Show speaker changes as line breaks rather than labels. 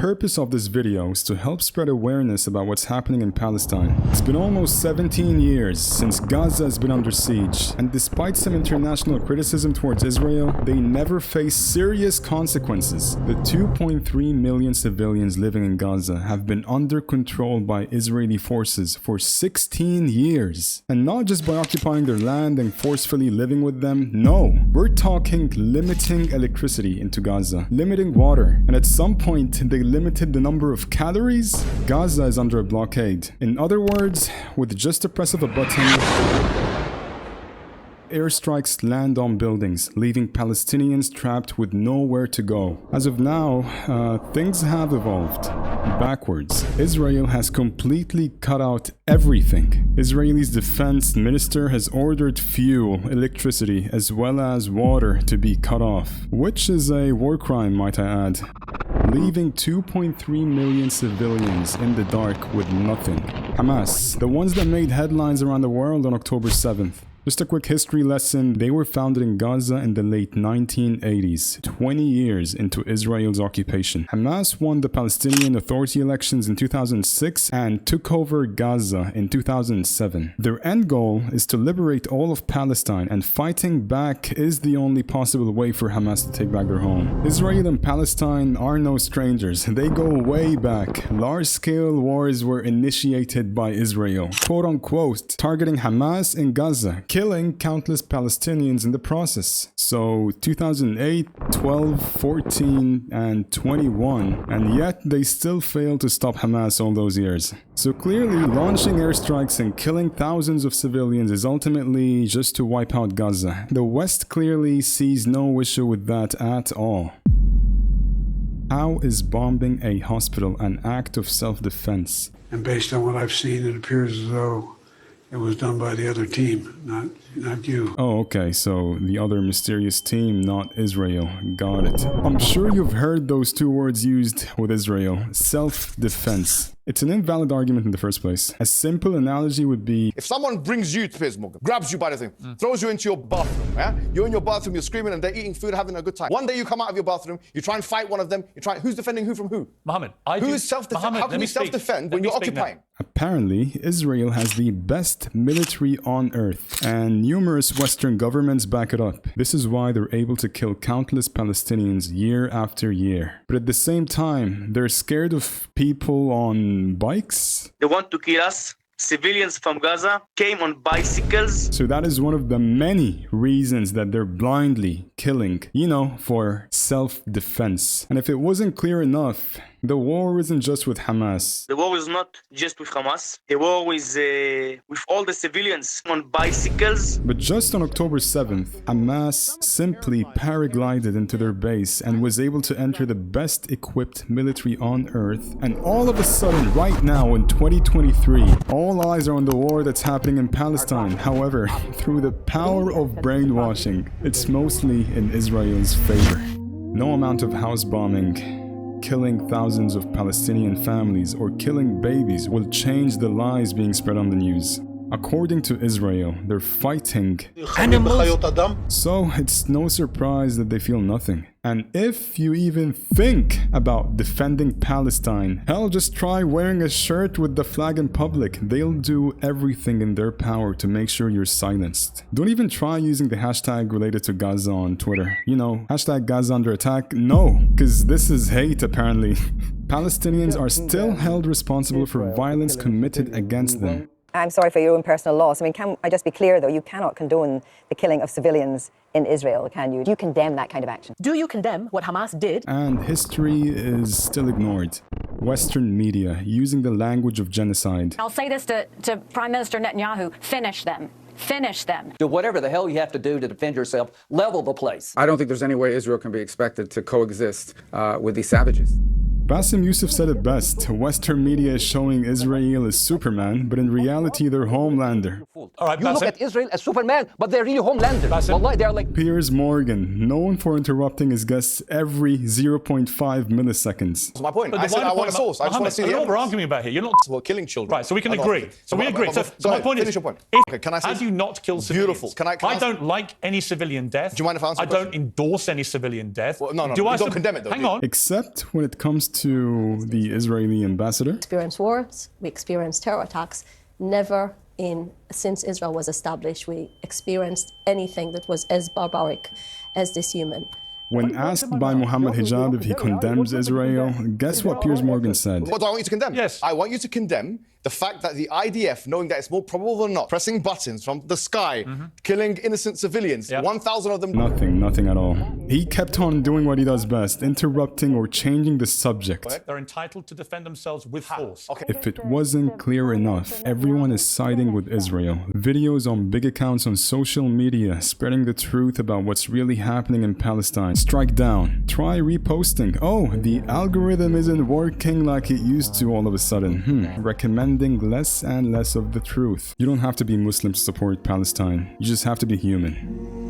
purpose of this video is to help spread awareness about what's happening in Palestine. It's been almost 17 years since Gaza has been under siege, and despite some international criticism towards Israel, they never face serious consequences. The 2.3 million civilians living in Gaza have been under control by Israeli forces for 16 years. And not just by occupying their land and forcefully living with them, no. We're talking limiting electricity into Gaza, limiting water, and at some point they limited the number of calories. Gaza is under a blockade. In other words, with just the press of a button, airstrikes land on buildings, leaving Palestinians trapped with nowhere to go. As of now, things have evolved backwards. Israel has completely cut out everything. Israel's defense minister has ordered fuel, electricity, as well as water to be cut off, which is a war crime, might I add, leaving 2.3 million civilians in the dark with nothing. Hamas, the ones that made headlines around the world on October 7th. Just a quick history lesson, they were founded in Gaza in the late 1980s, 20 years into Israel's occupation. Hamas won the Palestinian Authority elections in 2006 and took over Gaza in 2007. Their end goal is to liberate all of Palestine, and fighting back is the only possible way for Hamas to take back their home. Israel and Palestine are no strangers. They go way back. Large-scale wars were initiated by Israel, quote-unquote, targeting Hamas in Gaza, killing countless Palestinians in the process. So 2008, 12, 14, and 21, and yet they still failed to stop Hamas all those years. So clearly, launching airstrikes and killing thousands of civilians is ultimately just to wipe out Gaza. The West clearly sees no issue with that at all. How is bombing a hospital an act of self-defense?
And based on what I've seen, it appears as though it was done by the other team, not you.
Oh, okay, so the other mysterious team, not Israel. Got it. I'm sure you've heard those two words used with Israel. Self-defense. It's an invalid argument in the first place. A simple analogy would be,
if someone brings you to Piers Morgan, grabs you by the thing, throws you into your bathroom, yeah? You're in your bathroom, you're screaming, and they're eating food, having a good time. One day you come out of your bathroom, you try and fight one of them, who's defending who from who?
Mohammed,
who is self-defense? How can you self-defend when you're occupying?
Apparently, Israel has the best military on earth, and numerous Western governments back it up. This is why they're able to kill countless Palestinians year after year. But at the same time, they're scared of people on bikes?
They want to kill us. Civilians from Gaza came on bicycles.
So that is one of the many reasons that they're blindly killing, for self-defense. And if it wasn't clear enough, the war isn't just with Hamas.
The war is not just with Hamas. The war is with all the civilians on bicycles.
But just on October 7th, Hamas simply paraglided into their base and was able to enter the best equipped military on earth. And all of a sudden, right now in 2023, all eyes are on the war that's happening in Palestine. However, through the power of brainwashing, it's mostly in Israel's favor. No amount of house bombing, killing thousands of Palestinian families, or killing babies will change the lies being spread on the news. According to Israel, they're fighting animals. So it's no surprise that they feel nothing. And if you even think about defending Palestine, hell, just try wearing a shirt with the flag in public. They'll do everything in their power to make sure you're silenced. Don't even try using the hashtag related to Gaza on Twitter. Hashtag Gaza under attack. No, because this is hate apparently. Palestinians are still held responsible for violence committed against them.
I'm sorry for your own personal loss. I mean, can I just be clear, though? You cannot condone the killing of civilians in Israel, can you? Do you condemn that kind of action?
Do you condemn what Hamas did?
And history is still ignored. Western media using the language of genocide.
I'll say this to Prime Minister Netanyahu, finish them. Finish them.
Do whatever the hell you have to do to defend yourself. Level the place.
I don't think there's any way Israel can be expected to coexist with these savages.
Bassem Youssef said it best. Western media is showing Israel as Superman, but in reality they're Homelander.
All right,
You look
Bassem.
at Israel as Superman, but they're really homelanders.
Bassem.
Wallahi, they're like...
Piers Morgan, known for interrupting his guests every 0.5 milliseconds.
That's my point.
But
I
the
said
wider
I want a
point,
source. I just want to see
I
the
don't know what we're
evidence.
arguing about here. You're not...
Well, killing children.
Right, so we can
I know.
agree. So we agree. So
Go
my
ahead,
point
finish
is,
your point. Okay, can I say?
how do you not kill civilians?
Beautiful. Can I
don't like any civilian death.
Do you mind if I answer
I
the question?
don't endorse any civilian death.
Well, no,
do
you
I
don't condemn it, though,
Hang
do you?
on.
Except when it comes to the Israeli ambassador.
Experience wars, we experience terror attacks. Never since Israel was established, we experienced anything that was as barbaric as this human.
When asked by Muhammad Hijab if he condemns Israel, guess what Piers Morgan said?
What do I want you to condemn?
Yes.
I want you to condemn the fact that the IDF, knowing that it's more probable than not, pressing buttons from the sky, killing innocent civilians, 1,000 of them...
Nothing at all. He kept on doing what he does best, interrupting or changing the subject.
They're entitled to defend themselves with force.
Okay.
If it wasn't clear enough, everyone is siding with Israel. Videos on big accounts on social media spreading the truth about what's really happening in Palestine. Strike down. Try reposting. Oh, the algorithm isn't working like it used to all of a sudden. Recommending less and less of the truth. You don't have to be Muslim to support Palestine. You just have to be human.